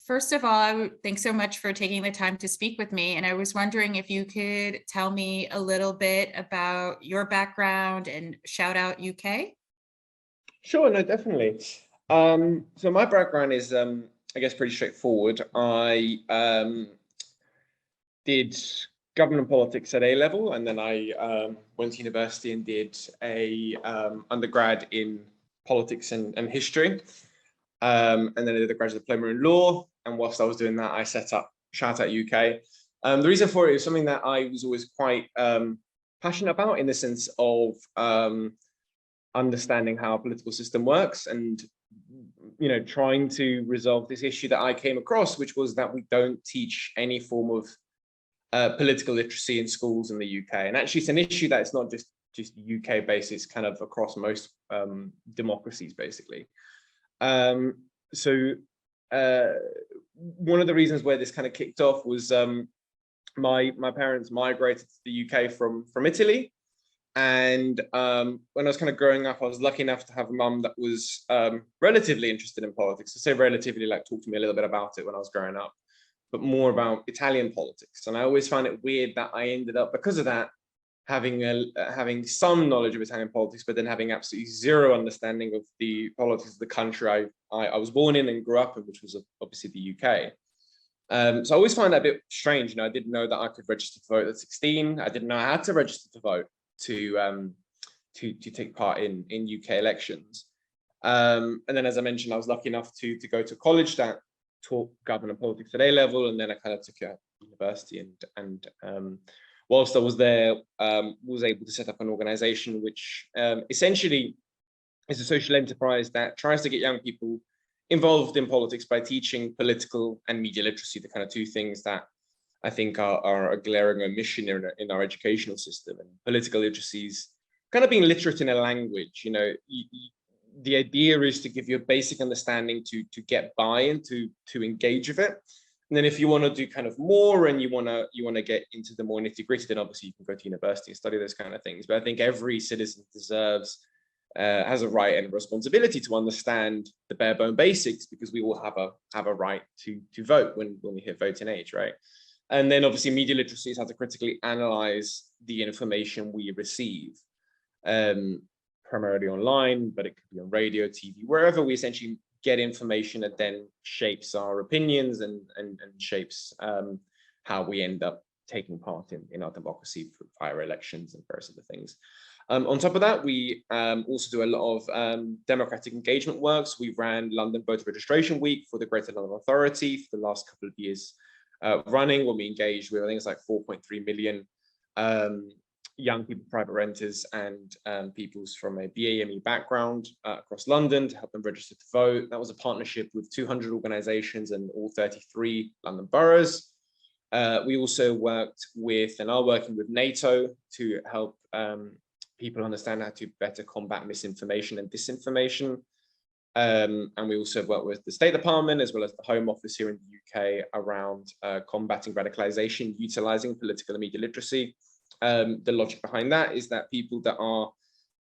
first of all, thanks so much for taking the time to speak with me. And I was wondering if you could tell me a little bit about your background and shout out UK. Sure, no, definitely. So my background is, I guess, pretty straightforward. I did government politics at A level, and then I went to university and did a undergrad in politics and history. And then I did a graduate diploma in law. And whilst I was doing that, I set up Shout Out UK. The reason for it is something that I was always quite passionate about, in the sense of understanding how a political system works, and trying to resolve this issue that I came across, which was that we don't teach any form of political literacy in schools in the UK. And actually, it's an issue that's not just UK based; it's kind of across most democracies, basically. So one of the reasons where this kind of kicked off was my parents migrated to the UK from Italy. And when I was kind of growing up, I was lucky enough to have a mum that was relatively interested in politics. I say relatively, like, talk to me a little bit about it when I was growing up, but more about Italian politics. And I always found it weird that I ended up, because of that, having some knowledge of Italian politics, but then having absolutely zero understanding of the politics of the country I was born in and grew up in, which was obviously the UK. So I always find that a bit strange. I didn't know that I could register to vote at 16. I didn't know how to register to vote to take part in UK elections. And then, as I mentioned, I was lucky enough to go to college that taught government politics at A level, and then I kind of took it at university. And whilst I was there, was able to set up an organization which essentially is a social enterprise that tries to get young people involved in politics by teaching political and media literacy, the kind of two things that I think are a glaring omission in our educational system. And political literacy is kind of being literate in a language. The idea is to give you a basic understanding to get buy-in, to engage with it. And then if you want to do kind of more, and you want to get into the more nitty-gritty, then obviously you can go to university and study those kind of things. But I think every citizen has a right and a responsibility to understand the bare bone basics, because we all have a right to vote when we hit voting age, right? And then obviously media literacy is how to critically analyze the information we receive, primarily online, but it could be on radio, TV, wherever we essentially get information that then shapes our opinions and shapes how we end up taking part in our democracy via elections and various other things. On top of that, we also do a lot of democratic engagement works. We ran London Voter Registration Week for the Greater London Authority for the last couple of years running, when we engaged with, I think it's like 4.3 million young people, private renters, and peoples from a BAME background across London to help them register to vote. That was a partnership with 200 organizations and all 33 London boroughs. We also worked with, and are working with, NATO to help people understand how to better combat misinformation and disinformation. And we also work with the State Department as well as the Home Office here in the UK around combating radicalization, utilizing political and media literacy. The logic behind that is that people that are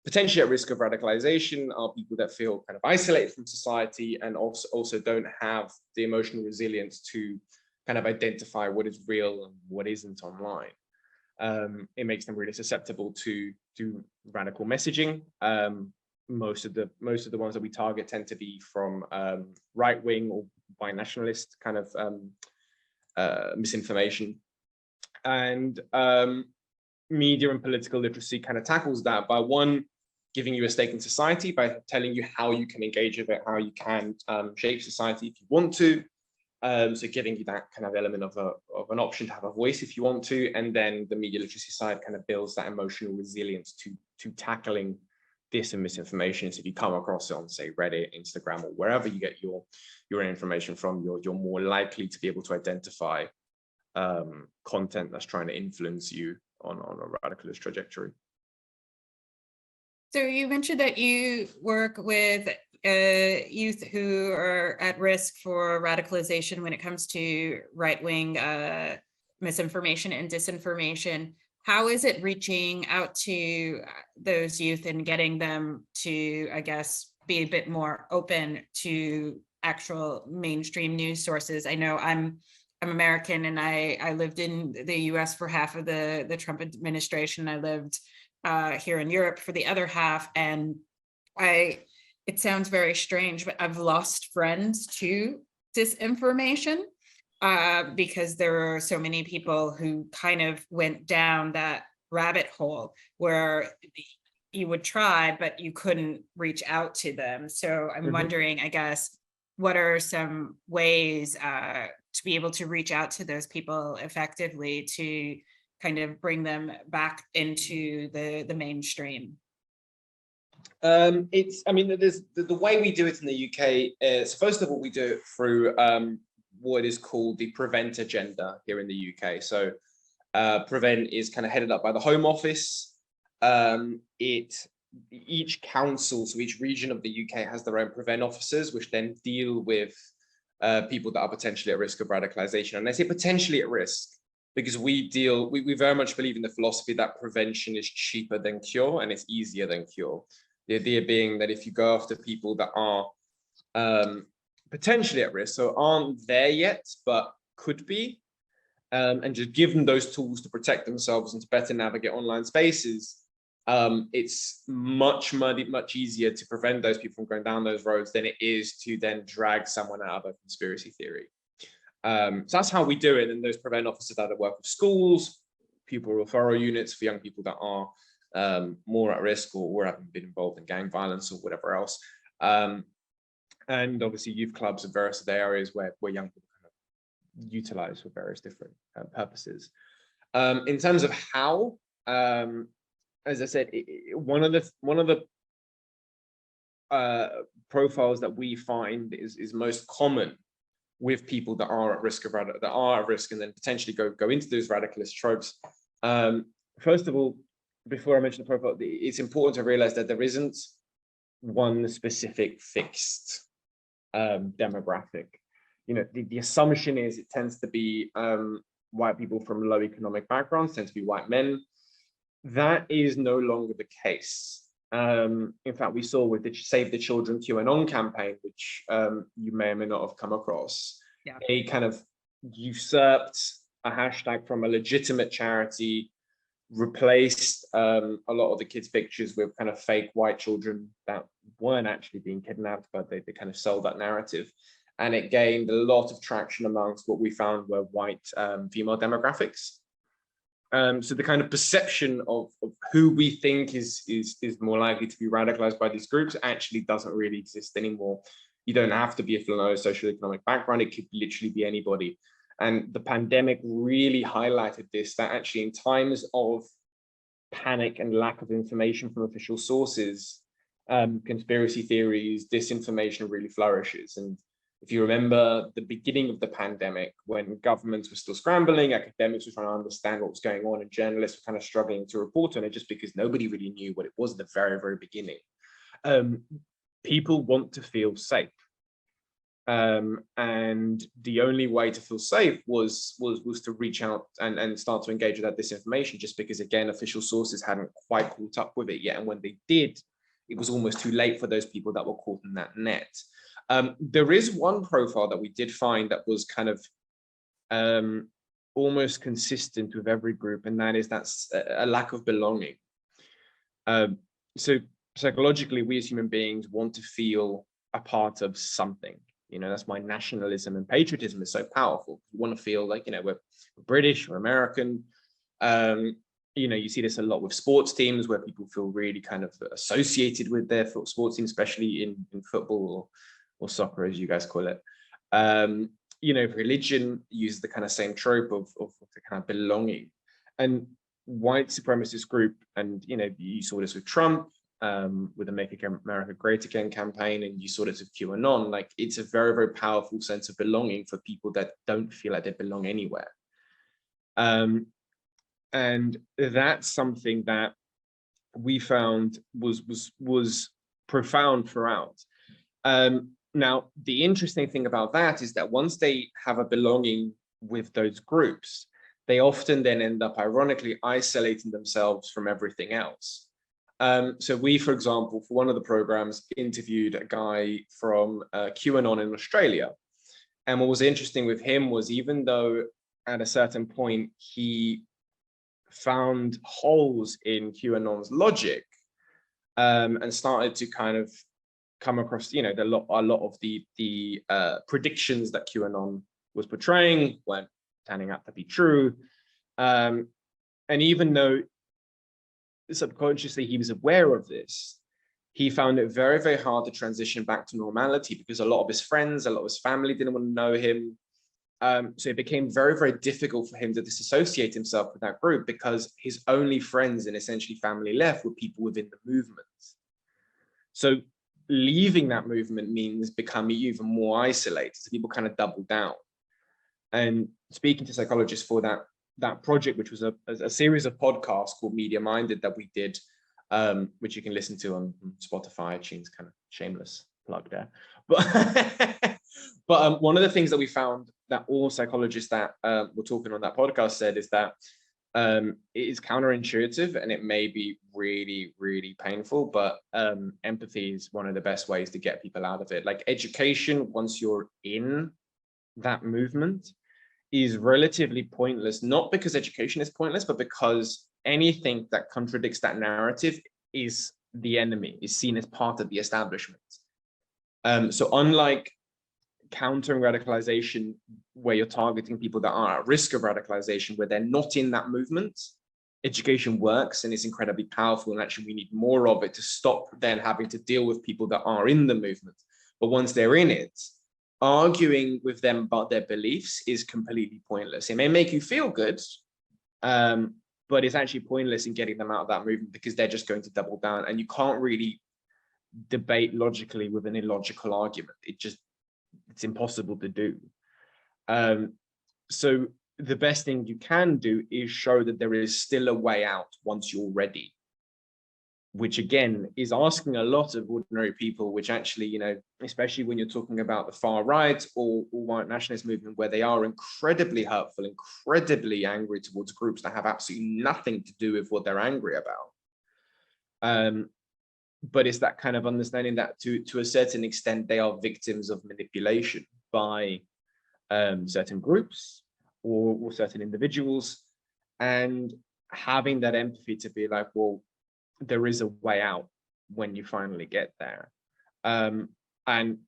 potentially at risk of radicalization are people that feel kind of isolated from society, and also don't have the emotional resilience to kind of identify what is real and what isn't online. It makes them really susceptible to radical messaging. Most of the ones that we target tend to be from right-wing or bi-nationalist kind of misinformation. And media and political literacy kind of tackles that by, one, giving you a stake in society by telling you how you can engage with it, how you can shape society if you want to. So giving you that kind of element of an option to have a voice if you want to. And then the media literacy side kind of builds that emotional resilience to tackling this and misinformation. So if you come across it on, say, Reddit, Instagram, or wherever you get your information from, you're more likely to be able to identify content that's trying to influence you on a radicalist trajectory. So you mentioned that you work with youth who are at risk for radicalization when it comes to right-wing misinformation and disinformation. How is it reaching out to those youth and getting them to, I guess, be a bit more open to actual mainstream news sources. I know I'm American, and I lived in the US for half of the Trump administration. I lived here in Europe for the other half, and it sounds very strange, but I've lost friends to disinformation because there are so many people who kind of went down that rabbit hole where you would try, but you couldn't reach out to them. So I'm wondering, I guess, what are some ways to be able to reach out to those people effectively to kind of bring them back into the mainstream? I mean, there's the way we do it in the UK is, first of all, we do it through what is called the Prevent agenda here in the UK. So Prevent is kind of headed up by the Home Office. Each council, so each region of the UK has their own Prevent officers, which then deal with people that are potentially at risk of radicalization. And I say potentially at risk because we very much believe in the philosophy that prevention is cheaper than cure and it's easier than cure. The idea being that if you go after people that are potentially at risk, so aren't there yet, but could be, and just give them those tools to protect themselves and to better navigate online spaces, it's much easier to prevent those people from going down those roads than it is to then drag someone out of a conspiracy theory. So that's how we do it. And those Prevent officers either work with schools, pupil referral units for young people that are more at risk or haven't been involved in gang violence or whatever else. And obviously youth clubs and various other areas where young people kind of utilize for various different purposes. In terms of how, as I said, one of the profiles that we find is most common with people that are at risk and then potentially go into those radicalist tropes. First of all, before I mention the profile, it's important to realize that there isn't one specific fixed demographic. You know, the assumption is it tends to be white people from low economic backgrounds, tend to be white men. That is no longer the case. In fact, we saw with the Save the Children QAnon campaign, which you may or may not have come across, they kind of usurped a hashtag from a legitimate charity, replaced a lot of the kids' pictures with kind of fake white children that weren't actually being kidnapped, but they kind of sold that narrative. And it gained a lot of traction amongst what we found were white female demographics. So the kind of perception of who we think is more likely to be radicalized by these groups actually doesn't really exist anymore. You don't have to be from a low socioeconomic background. It could literally be anybody. And the pandemic really highlighted this, that actually in times of panic and lack of information from official sources, conspiracy theories, disinformation really flourishes. And if you remember the beginning of the pandemic, when governments were still scrambling, academics were trying to understand what was going on, and journalists were kind of struggling to report on it just because nobody really knew what it was at the very, very beginning. People want to feel safe. And the only way to feel safe was to reach out and start to engage with that disinformation, just because, again, official sources hadn't quite caught up with it yet. And when they did, it was almost too late for those people that were caught in that net. There is one profile that we did find that was kind of almost consistent with every group, and that's a lack of belonging. So psychologically, we as human beings want to feel a part of something. You know, that's why nationalism and patriotism is so powerful. We want to feel like, you know, we're British, we're American. You know, you see this a lot with sports teams where people feel really kind of associated with their sports team, especially in football or soccer, as you guys call it. You know, religion uses the kind of same trope of the kind of belonging. And white supremacist group, and, you know, you saw this with Trump, with the Make America Great Again campaign, and you saw this with QAnon. Like, it's a very, very powerful sense of belonging for people that don't feel like they belong anywhere. And that's something that we found was profound throughout. Now, the interesting thing about that is that once they have a belonging with those groups, they often then end up ironically isolating themselves from everything else. So we, for example, for one of the programs, interviewed a guy from QAnon in Australia. And what was interesting with him was, even though at a certain point he found holes in QAnon's logic, and started to kind of come across, a lot of the predictions that QAnon was portraying weren't turning out to be true. And even though subconsciously he was aware of this, he found it very, very hard to transition back to normality, because a lot of his friends, a lot of his family didn't want to know him. So it became very, very difficult for him to disassociate himself with that group, because his only friends and essentially family left were people within the movement. So leaving that movement means becoming even more isolated. So people kind of double down. And speaking to psychologists for that project, which was a series of podcasts called Mediaminded that we did, which you can listen to on Spotify, iTunes, kind of shameless plug there. But one of the things that we found that all psychologists that were talking on that podcast said is that it is counterintuitive, and it may be really, really painful, but empathy is one of the best ways to get people out of it. Like education, once you're in that movement, is relatively pointless, not because education is pointless, but because anything that contradicts that narrative is the enemy, is seen as part of the establishment. So unlike countering radicalization, where you're targeting people that are at risk of radicalization, where they're not in that movement, education works and is incredibly powerful. And actually, we need more of it to stop then having to deal with people that are in the movement. But once they're in it, arguing with them about their beliefs is completely pointless. It may make you feel good, but it's actually pointless in getting them out of that movement, because they're just going to double down, and you can't really debate logically with an illogical argument. It's impossible to do. So the best thing you can do is show that there is still a way out once you're ready, which again is asking a lot of ordinary people, which actually, especially when you're talking about the far right or white nationalist movement, where they are incredibly hurtful, incredibly angry towards groups that have absolutely nothing to do with what they're angry about. But it's that kind of understanding that to a certain extent, they are victims of manipulation by certain groups or certain individuals, and having that empathy to be like, well, there is a way out when you finally get there. And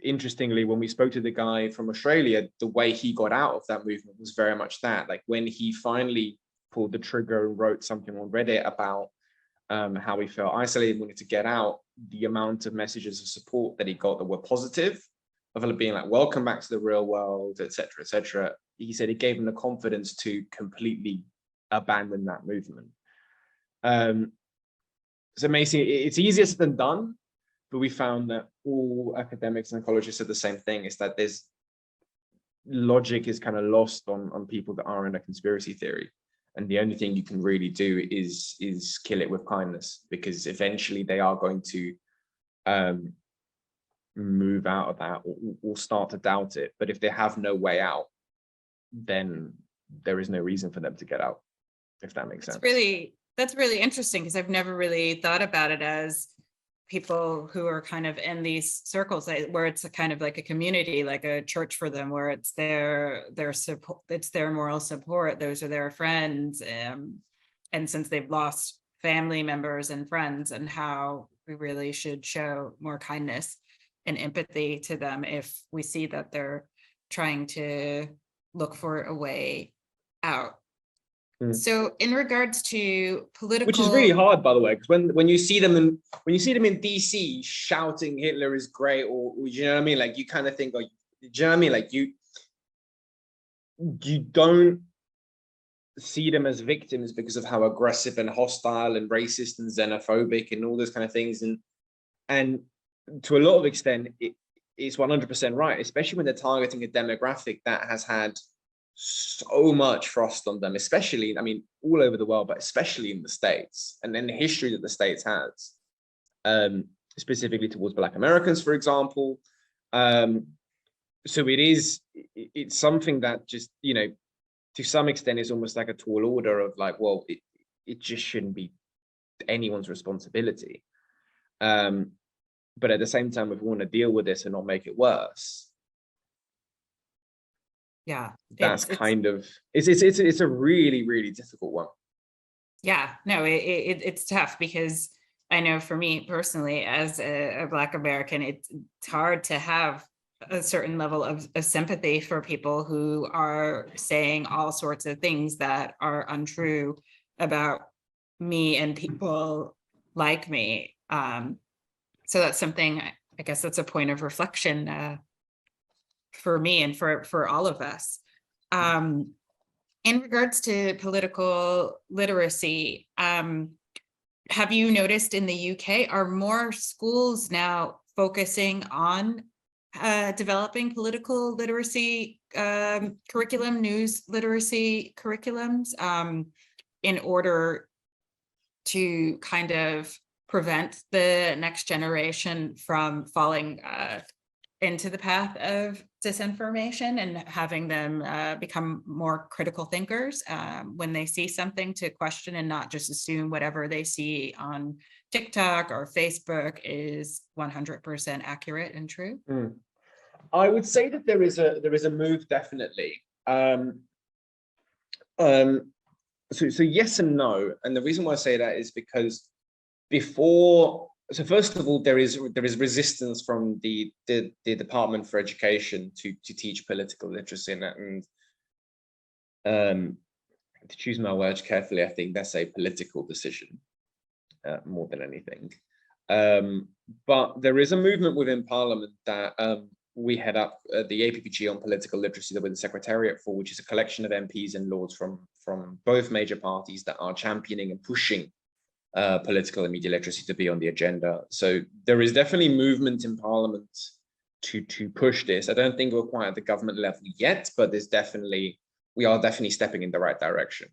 interestingly, when we spoke to the guy from Australia, the way he got out of that movement was very much that. Like when he finally pulled the trigger and wrote something on Reddit about how he felt isolated, wanted to get out, the amount of messages of support that he got that were positive, of it being like, welcome back to the real world, etc., etc. He said it gave him the confidence to completely abandon that movement. So Macy, it's easier said than done, but we found that all academics and psychologists said the same thing, is that there's logic is kind of lost on people that are in a conspiracy theory. And the only thing you can really do is kill it with kindness, because eventually they are going to move out of that or start to doubt it. But if they have no way out, then there is no reason for them to get out, if that makes sense. That's really interesting, because I've never really thought about it as people who are kind of in these circles where it's a kind of like a community, like a church for them, where it's their support, it's their moral support, those are their friends, and since they've lost family members and friends, and how we really should show more kindness and empathy to them if we see that they're trying to look for a way out. So in regards to political, which is really hard, by the way, because when you see them in DC shouting Hitler is great, or you know what I mean, like you kind of think, do you know what I mean, like you don't see them as victims because of how aggressive and hostile and racist and xenophobic and all those kind of things, and to a lot of extent it's 100% right, especially when they're targeting a demographic that has had so much frost on them, especially, I mean, all over the world, but especially in the States, and then the history that the States has, specifically towards Black Americans, for example. So it's something that just, to some extent is almost like a tall order of like, well, it just shouldn't be anyone's responsibility. But at the same time, if we want to deal with this and not make it worse, that's it's a really, really difficult one. Yeah, no, it's tough, because I know for me personally, as a Black American, it's hard to have a certain level of sympathy for people who are saying all sorts of things that are untrue about me and people like me. So that's something, I guess that's a point of reflection for me and for all of us. In regards to political literacy, have you noticed in the UK, are more schools now focusing on developing political literacy curriculum, news literacy curriculums, in order to kind of prevent the next generation from falling into the path of disinformation, and having them become more critical thinkers when they see something, to question and not just assume whatever they see on TikTok or Facebook is 100% accurate and true? I would say that there is a move, definitely. So yes and no, and the reason why I say that is because first of all, there is resistance from the Department for Education to teach political literacy, and to choose my words carefully, I think that's a political decision more than anything. But there is a movement within Parliament that we head up, the APPG on political literacy, that we're the secretariat for, which is a collection of MPs and lords from both major parties that are championing and pushing political and media literacy to be on the agenda. So there is definitely movement in Parliament to push this. I don't think we're quite at the government level yet, but we are definitely stepping in the right direction.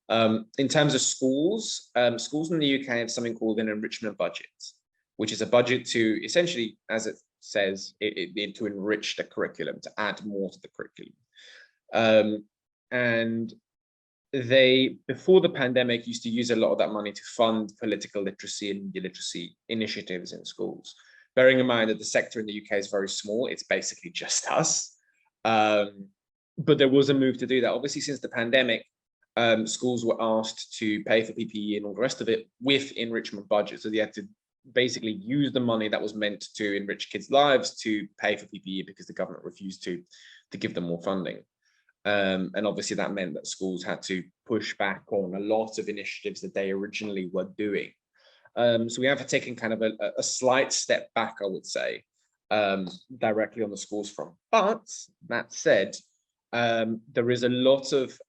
In terms of schools, schools in the UK have something called an enrichment budget, which is a budget to essentially, as it says, to enrich the curriculum, to add more to the curriculum. And they, before the pandemic, used to use a lot of that money to fund political literacy and media literacy initiatives in schools. Bearing in mind that the sector in the UK is very small, it's basically just us. But there was a move to do that. Obviously, since the pandemic, schools were asked to pay for PPE and all the rest of it with enrichment budget. So they had to basically use the money that was meant to enrich kids' lives to pay for PPE, because the government refused to give them more funding. And obviously that meant that schools had to push back on a lot of initiatives that they originally were doing. So we have taken kind of a slight step back, I would say, directly on the schools front. But that said, there is a lot of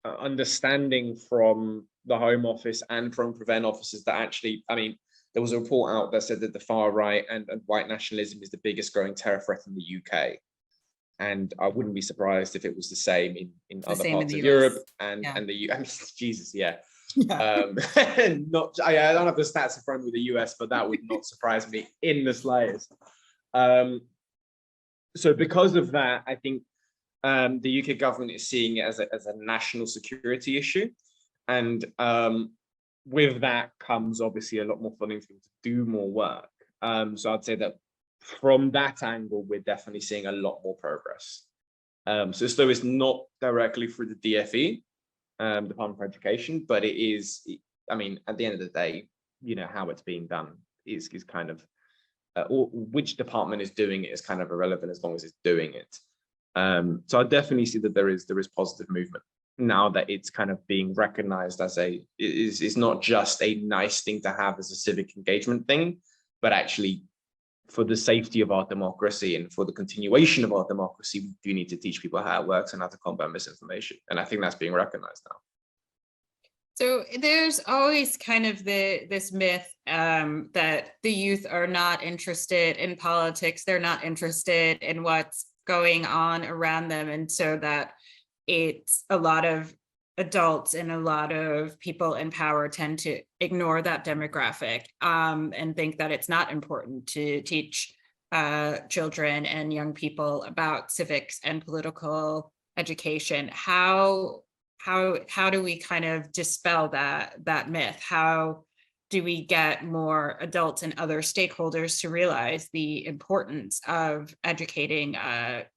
understanding from the Home Office and from Prevent officers that actually, I mean, there was a report out that said that the far right and white nationalism is the biggest growing terror threat in the UK. And I wouldn't be surprised if it was the same in other parts of Europe and the US. Jesus, yeah. I don't have the stats in front of me with the US, but that would not surprise me in the slightest. So because of that, I think the UK government is seeing it as a national security issue. And with that comes obviously a lot more funding for them to do more work. So I'd say that from that angle, we're definitely seeing a lot more progress. So though it's not directly through the DFE, Department for Education, but it is, I mean, at the end of the day, you know, how it's being done is kind of, or which department is doing it is kind of irrelevant as long as it's doing it. So I definitely see that there is positive movement now that it's kind of being recognized as it's not just a nice thing to have as a civic engagement thing, but actually for the safety of our democracy and for the continuation of our democracy, we do need to teach people how it works and how to combat misinformation. And I think that's being recognized now. So there's always kind of this myth that the youth are not interested in politics. They're not interested in what's going on around them. And so that it's a lot of adults and a lot of people in power tend to ignore that demographic and think that it's not important to teach children and young people about civics and political education. How how do we kind of dispel that myth? How do we get more adults and other stakeholders to realize the importance of educating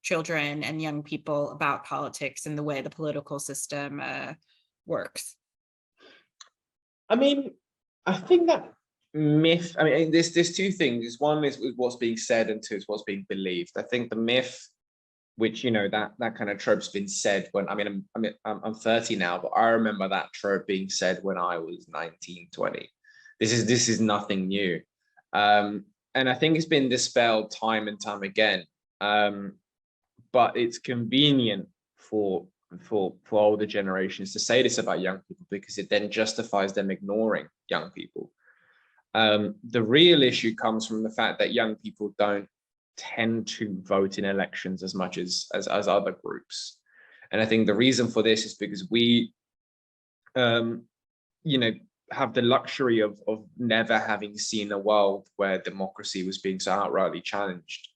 children and young people about politics and the way the political system works? I mean, I think that myth, I mean, there's two things. One is what's being said, and two is what's being believed. I think the myth, which, that kind of trope's been said when, I'm 30 now, but I remember that trope being said when I was 19, 20. This is nothing new. And I think it's been dispelled time and time again. But it's convenient for older generations to say this about young people, because it then justifies them ignoring young people. The real issue comes from the fact that young people don't tend to vote in elections as much as other groups. And I think the reason for this is because we, have the luxury of never having seen a world where democracy was being so outrightly challenged,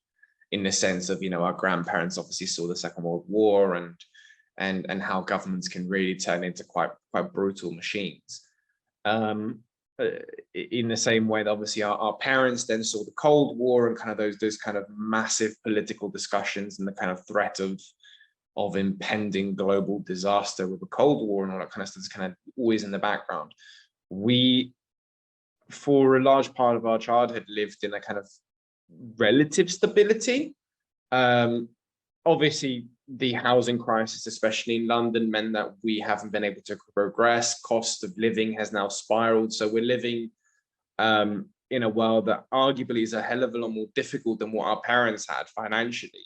in the sense of, our grandparents obviously saw the Second World War and how governments can really turn into quite brutal machines. In the same way that obviously our parents then saw the Cold War and kind of those kind of massive political discussions and the kind of threat of impending global disaster with the Cold War and all that kind of stuff is kind of always in the background. We, for a large part of our childhood, lived in a kind of relative stability. Obviously, the housing crisis, especially in London, meant that we haven't been able to progress. Cost of living has now spiraled. So we're living in a world that arguably is a hell of a lot more difficult than what our parents had financially.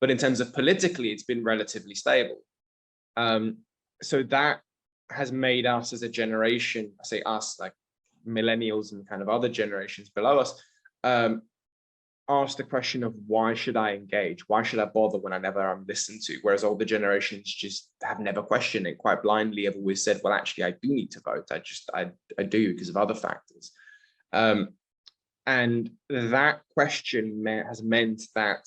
But in terms of politically, it's been relatively stable. So that has made us as a generation, I say us, like millennials and kind of other generations below us, ask the question of, why should I engage? Why should I bother when I never am listened to? Whereas older generations just have never questioned it, quite blindly have always said, well, actually, I do need to vote. I do because of other factors. And that question has meant that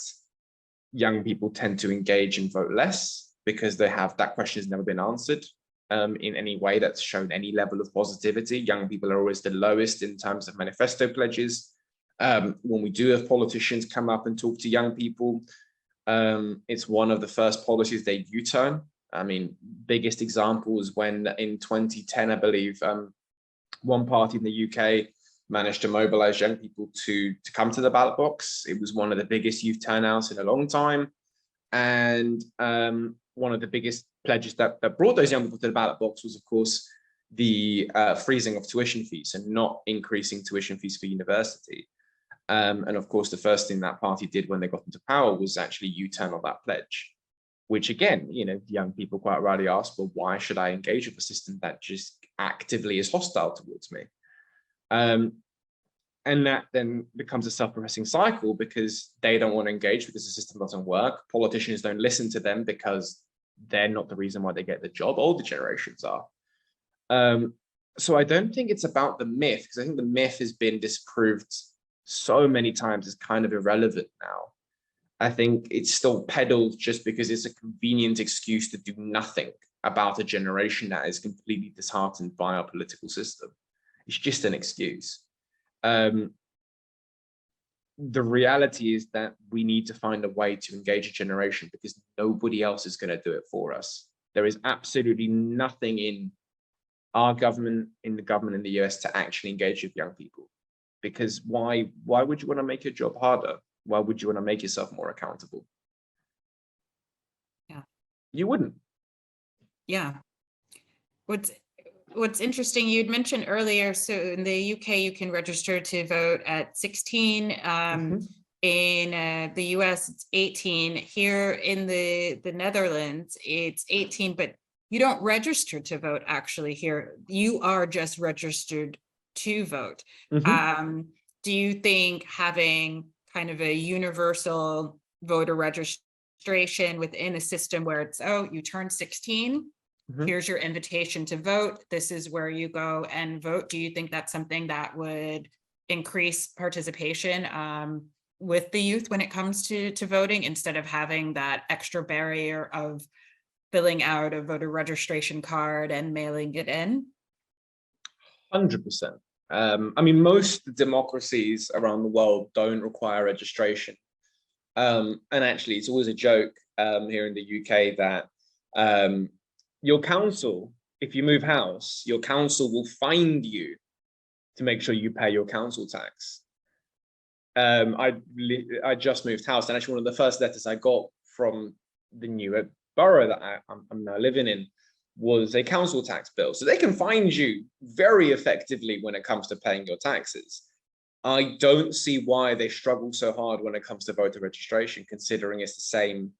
young people tend to engage and vote less, because that question has never been answered in any way that's shown any level of positivity. Young people are always the lowest in terms of manifesto pledges. When we do have politicians come up and talk to young people, it's one of the first policies they U-turn. I mean, biggest example is when in 2010, I believe, one party in the UK managed to mobilize young people to come to the ballot box. It was one of the biggest youth turnouts in a long time. And one of the biggest pledges that brought those young people to the ballot box was, of course, the freezing of tuition fees and not increasing tuition fees for university. And of course, the first thing that party did when they got into power was actually U-turn on that pledge, which again, young people quite rightly asked, well, why should I engage with a system that just actively is hostile towards me? And that then becomes a self-progressing cycle, because they don't want to engage because the system doesn't work. Politicians don't listen to them because they're not the reason why they get the job. Older generations are. So I don't think it's about the myth, because I think the myth has been disproved so many times as kind of irrelevant now. I think it's still peddled just because it's a convenient excuse to do nothing about a generation that is completely disheartened by our political system. It's just an excuse. The reality is that we need to find a way to engage a generation, because nobody else is going to do it for us. There is absolutely nothing in our government, in the government in the US, to actually engage with young people. Because why would you want to make your job harder? Why would you want to make yourself more accountable? Yeah. You wouldn't. Yeah. What's interesting, you'd mentioned earlier, so in the UK, you can register to vote at 16. In the US, it's 18. Here in the Netherlands, it's 18, but you don't register to vote actually here. You are just registered to vote. Do you think having kind of a universal voter registration within a system where it's, oh, you turned 16, here's your invitation to vote, this is where you go and vote, do you think that's something that would increase participation with the youth when it comes to voting, instead of having that extra barrier of filling out a voter registration card and mailing it in? 100%. I mean, most democracies around the world don't require registration. And actually, it's always a joke here in the UK that your council, if you move house, your council will find you to make sure you pay your council tax. I just moved house, and actually one of the first letters I got from the new borough that I'm now living in was a council tax bill. So they can find you very effectively when it comes to paying your taxes. I don't see why they struggle so hard when it comes to voter registration, considering it's the same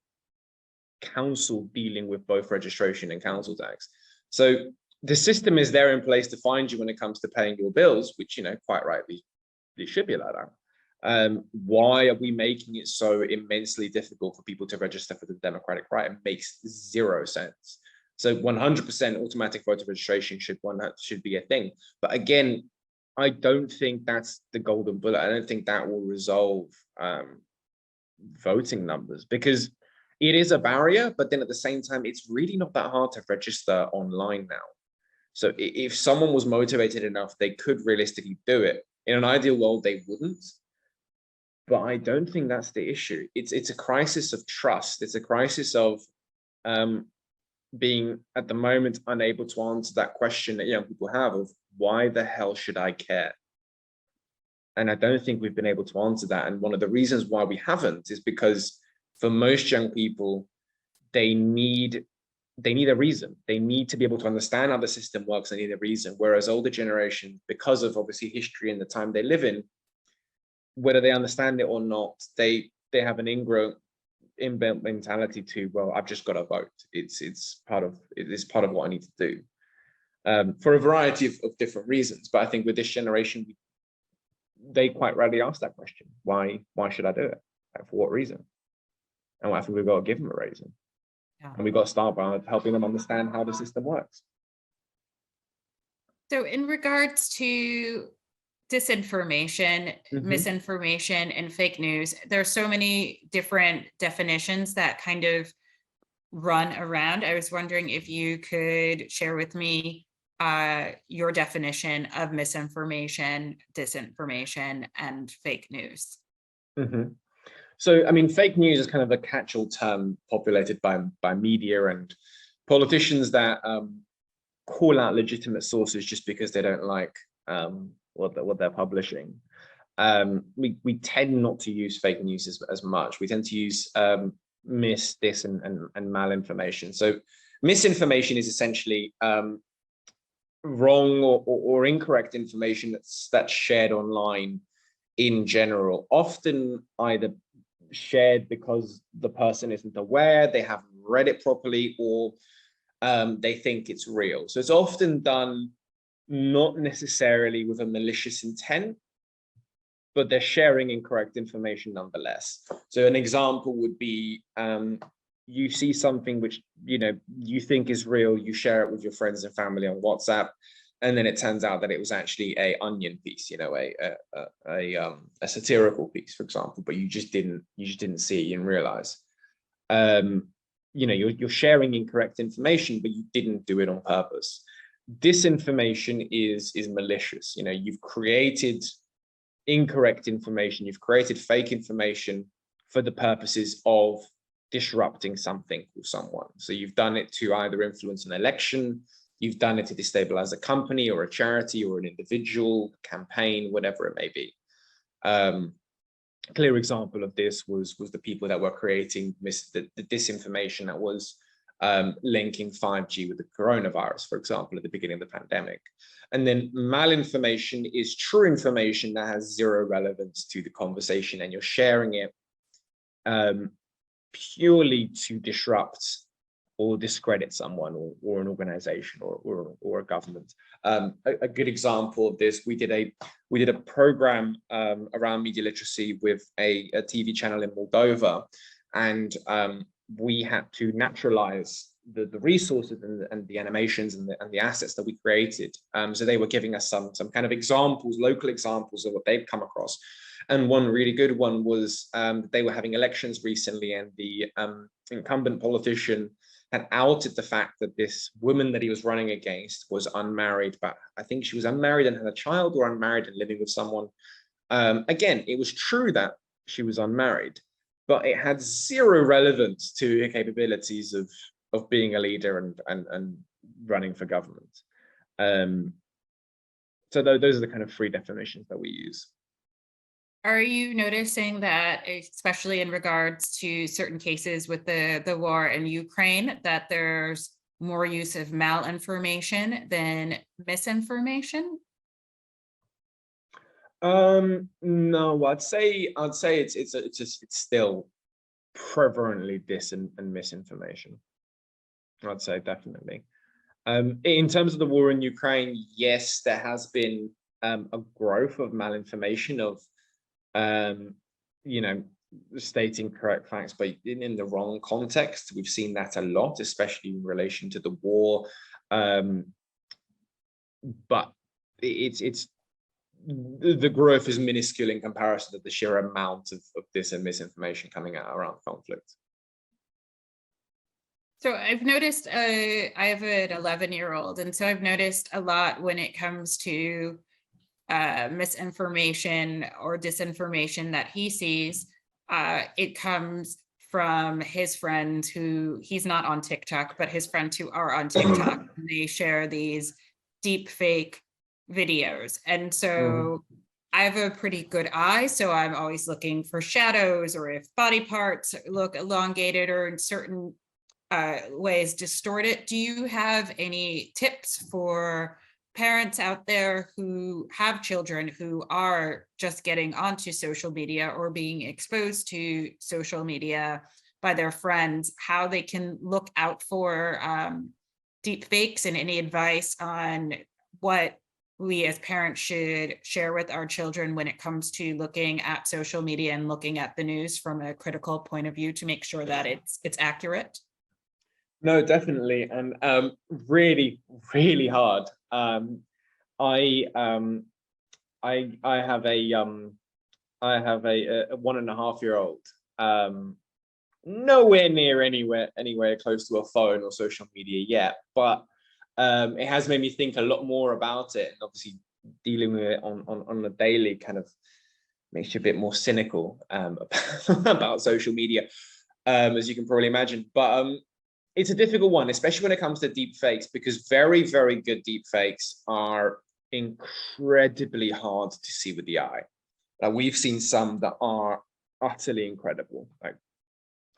council dealing with both registration and council tax. So the system is there in place to find you when it comes to paying your bills, which, you know, quite rightly, it should be like that. Why are we making it so immensely difficult for people to register for the democratic right? It makes zero sense. So 100% automatic voter registration should be a thing. But again, I don't think that's the golden bullet. I don't think that will resolve voting numbers, because it is a barrier, but then at the same time, it's really not that hard to register online now. So if someone was motivated enough, they could realistically do it. In an ideal world, they wouldn't. But I don't think that's the issue. It's a crisis of trust. It's a crisis of being at the moment unable to answer that question that young people have of why the hell should I care? And I don't think we've been able to answer that. And one of the reasons why we haven't is because for most young people, they need a reason. They need to be able to understand how the system works. They need a reason. Whereas older generation, because of obviously history and the time they live in, whether they understand it or not, they have an inbuilt mentality to, well, I've just got to vote. It's part of what I need to do, for a variety of different reasons. But I think with this generation, they quite rarely ask that question. Why should I do it? Like, for what reason? And I think we've got to give them a reason. Yeah. And we've got to start by helping them understand how the system works. So in regards to disinformation, misinformation, and fake news, there are so many different definitions that kind of run around. I was wondering if you could share with me your definition of misinformation, disinformation, and fake news. So, I mean, fake news is kind of a catch-all term populated by media and politicians that call out legitimate sources just because they don't like what they're publishing. We tend not to use fake news as much. We tend to use mis, dis, and malinformation. So misinformation is essentially wrong or incorrect information that's shared online in general, often either shared because the person isn't aware, they haven't read it properly, or they think it's real. So it's often done not necessarily with a malicious intent, but they're sharing incorrect information nonetheless. So an example would be, you see something which you think is real, you share it with your friends and family on WhatsApp, and then it turns out that it was actually a onion piece, a satirical piece, for example, but you just didn't see it, you didn't realize. You're sharing incorrect information, but you didn't do it on purpose. Disinformation is malicious. You've created incorrect information, you've created fake information for the purposes of disrupting something or someone. So you've done it to either influence an election, you've done it to destabilize a company or a charity or an individual campaign, whatever it may be. A clear example of this was the people that were creating the disinformation that was linking 5G with the coronavirus, for example, at the beginning of the pandemic. And then malinformation is true information that has zero relevance to the conversation, and you're sharing it purely to disrupt or discredit someone or an organization or a government. A good example of this, we did a program around media literacy with a TV channel in Moldova, and we had to naturalize the resources and the animations and the assets that we created. So they were giving us some kind of examples, local examples of what they've come across. And one really good one was they were having elections recently, and the incumbent politician had outed the fact that this woman that he was running against was unmarried, but I think she was unmarried and had a child, or unmarried and living with someone. Again, it was true that she was unmarried, but it had zero relevance to her capabilities of being a leader and running for government. So those are the kind of three definitions that we use. Are you noticing that, especially in regards to certain cases with the war in Ukraine, that there's more use of malinformation than misinformation? No, I'd say it's still prevalently dis and misinformation. I'd say definitely. In terms of the war in Ukraine, yes, there has been a growth of malinformation, of stating correct facts, but in the wrong context. We've seen that a lot, especially in relation to the war. But it's the growth is minuscule in comparison to the sheer amount of dis and misinformation coming out around conflict. So I've noticed, I have an 11-year-old, and so I've noticed a lot when it comes to misinformation or disinformation that he sees. It comes from his friends who, he's not on TikTok, but his friends who are on TikTok, and they share these deep fake videos. And so I have a pretty good eye, so I'm always looking for shadows, or if body parts look elongated or in certain ways distorted. Do you have any tips for parents out there who have children who are just getting onto social media or being exposed to social media by their friends, how they can look out for deep fakes, and any advice on what we as parents should share with our children when it comes to looking at social media and looking at the news from a critical point of view to make sure that it's accurate? No, definitely, and really, really hard. I have a 1.5-year-old, nowhere near anywhere close to a phone or social media yet, but it has made me think a lot more about it, and obviously dealing with it on a daily kind of makes you a bit more cynical about social media, as you can probably imagine. But it's a difficult one, especially when it comes to deep fakes, because very, very good deep fakes are incredibly hard to see with the eye. Like, we've seen some that are utterly incredible. Like,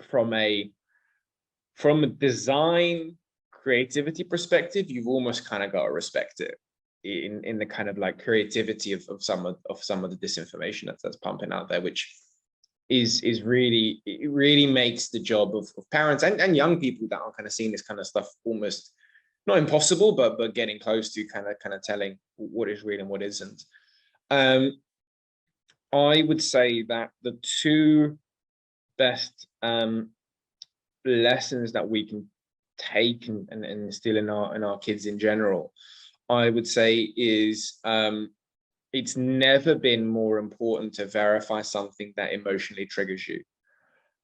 from a design creativity perspective, you've almost kind of got to respect it in the kind of like creativity of some of the disinformation that's pumping out there, which is really, it really makes the job of parents and young people that are kind of seeing this kind of stuff almost not impossible, but getting close to kind of telling what is real and what isn't. I would say that the two best lessons that we can take and instill in our kids in general, I would say, is it's never been more important to verify something that emotionally triggers you.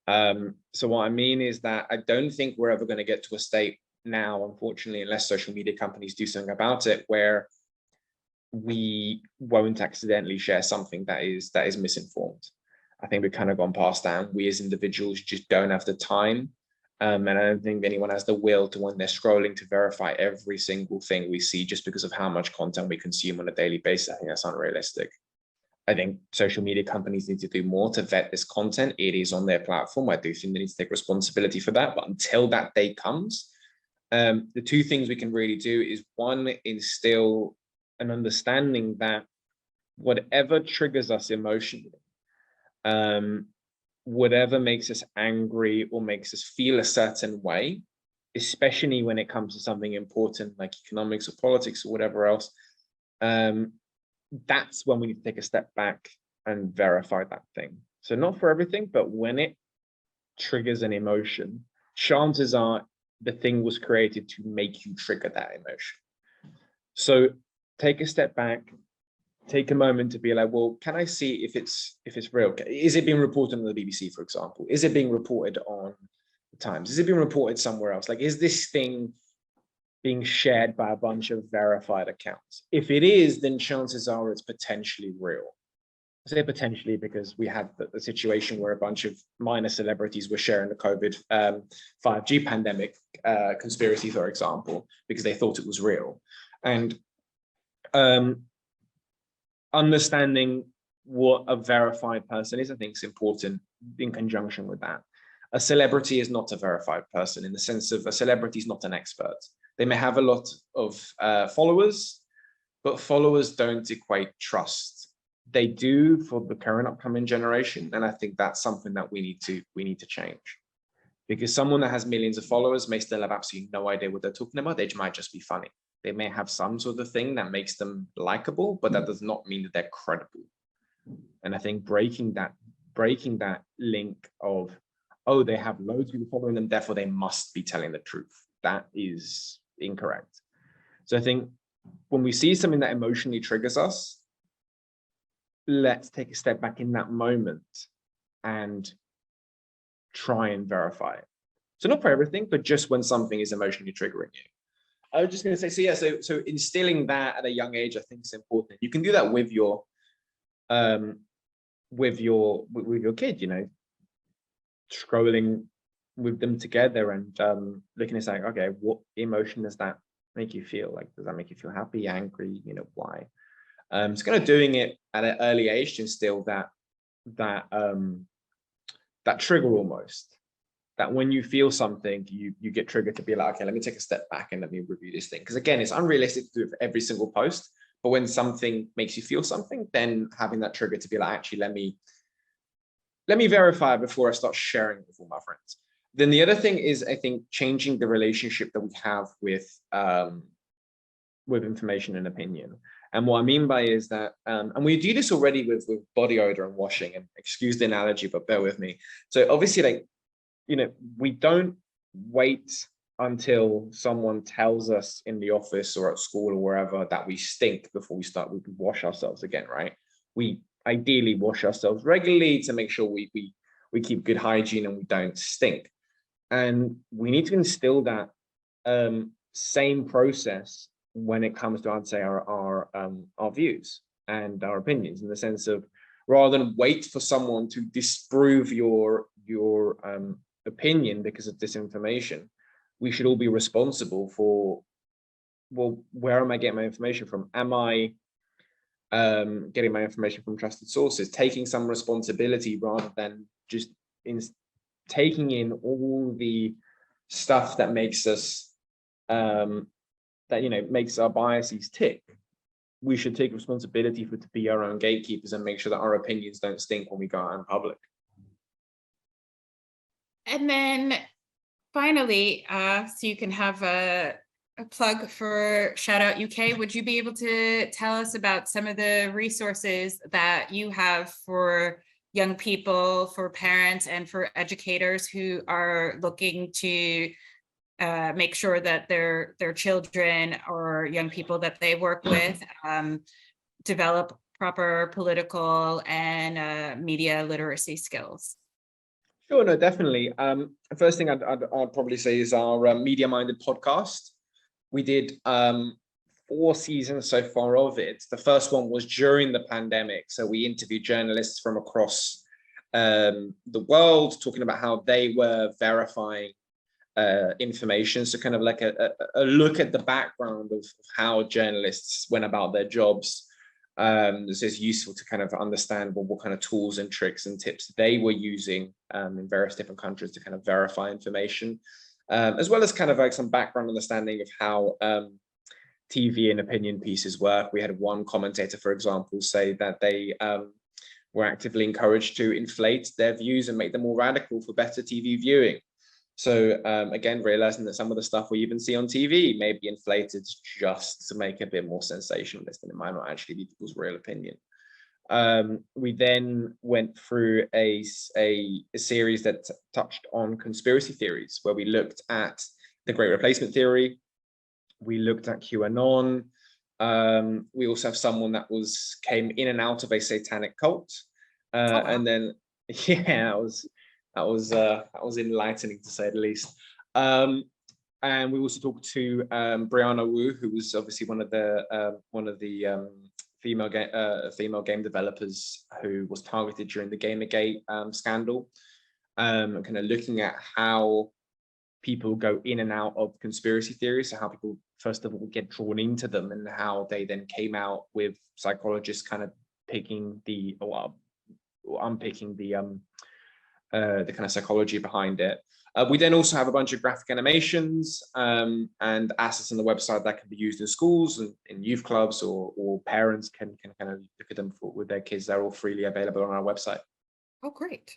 So what I mean is that I don't think we're ever going to get to a state now, unfortunately, unless social media companies do something about it, where we won't accidentally share something that is misinformed. I think we've kind of gone past that, and we as individuals just don't have the time. And I don't think anyone has the will to, when they're scrolling, to verify every single thing we see just because of how much content we consume on a daily basis. I think that's unrealistic. I think social media companies need to do more to vet this content. It is on their platform. I do think they need to take responsibility for that. But until that day comes, the two things we can really do is, one, instill an understanding that whatever triggers us emotionally, whatever makes us angry or makes us feel a certain way, especially when it comes to something important like economics or politics or whatever else, that's when we need to take a step back and verify that thing. So not for everything, but when it triggers an emotion, chances are the thing was created to make you trigger that emotion. So take a step back, take a moment to be like, well, can I see if it's real? Is it being reported on the BBC, for example? Is it being reported on Times? Is it being reported somewhere else? Like, is this thing being shared by a bunch of verified accounts? If it is, then chances are it's potentially real. I say potentially because we had the situation where a bunch of minor celebrities were sharing the COVID 5G pandemic conspiracy, for example, because they thought it was real. And understanding what a verified person is, I think, is important in conjunction with that. A celebrity is not a verified person in the sense of a celebrity is not an expert. They may have a lot of followers, but followers don't equate trust. They do for the current upcoming generation, and I think that's something that we need to change. Because someone that has millions of followers may still have absolutely no idea what they're talking about. They might just be funny. They may have some sort of thing that makes them likable, but that does not mean that they're credible. And I think breaking that link of, oh, they have loads of people following them, therefore they must be telling the truth. That is incorrect. So I think when we see something that emotionally triggers us, let's take a step back in that moment and try and verify it. So not for everything, but just when something is emotionally triggering you. I was just going to say, so yeah, so instilling that at a young age, I think is important. You can do that with your kid, you know, scrolling with them together and looking at saying, okay, what emotion does that make you feel? Like, does that make you feel happy, angry? You know, why? It's kind of doing it at an early age to instill that trigger almost. That when you feel something, you get triggered to be like, okay, let me take a step back and let me review this thing. Because again, it's unrealistic to do it for every single post. But when something makes you feel something, then having that trigger to be like, actually, let me verify before I start sharing it with all my friends. Then the other thing is, I think, changing the relationship that we have with information and opinion. And what I mean by is that, and we do this already with body odor and washing, and excuse the analogy, but bear with me. So obviously, like, you know, we don't wait until someone tells us in the office or at school or wherever that we stink before we wash ourselves again, right? We ideally wash ourselves regularly to make sure we keep good hygiene and we don't stink. And we need to instill that same process when it comes to, I'd say, our views and our opinions, in the sense of, rather than wait for someone to disprove your opinion because of disinformation, we should all be responsible for, well, where am I getting my information from? Am I getting my information from trusted sources? Taking some responsibility rather than just taking in all the stuff that makes us makes our biases tick. We should take responsibility to be our own gatekeepers and make sure that our opinions don't stink when we go out in public. And then finally, so you can have a plug for Shout Out UK, would you be able to tell us about some of the resources that you have for young people, for parents, and for educators who are looking to make sure that their children or young people that they work with develop proper political and media literacy skills? Sure, no, definitely. The first thing I'd probably say is our Mediaminded Podcast. We did 4 seasons so far of it. The first one was during the pandemic. So we interviewed journalists from across the world, talking about how they were verifying information. So kind of like a look at the background of how journalists went about their jobs. This is useful to kind of understand what kind of tools and tricks and tips they were using in various different countries to kind of verify information, as well as kind of like some background understanding of how TV and opinion pieces work. We had one commentator, for example, say that they were actively encouraged to inflate their views and make them more radical for better TV viewing. So again, realizing that some of the stuff we even see on TV may be inflated just to make it a bit more sensationalist, and it might not actually be people's real opinion. We then went through a series that touched on conspiracy theories, where we looked at the Great Replacement Theory. We looked at QAnon. We also have someone that came in and out of a satanic cult. And then, yeah, That was enlightening, to say the least. And we also talked to Brianna Wu, who was obviously one of the female game developers who was targeted during the Gamergate scandal, kind of looking at how people go in and out of conspiracy theories, so how people first of all get drawn into them, and how they then came out with psychologists kind of unpicking the kind of psychology behind it. We then also have a bunch of graphic animations and assets on the website that can be used in schools and in youth clubs, or parents can kind of look at them with their kids. They're all freely available on our website. Oh, great.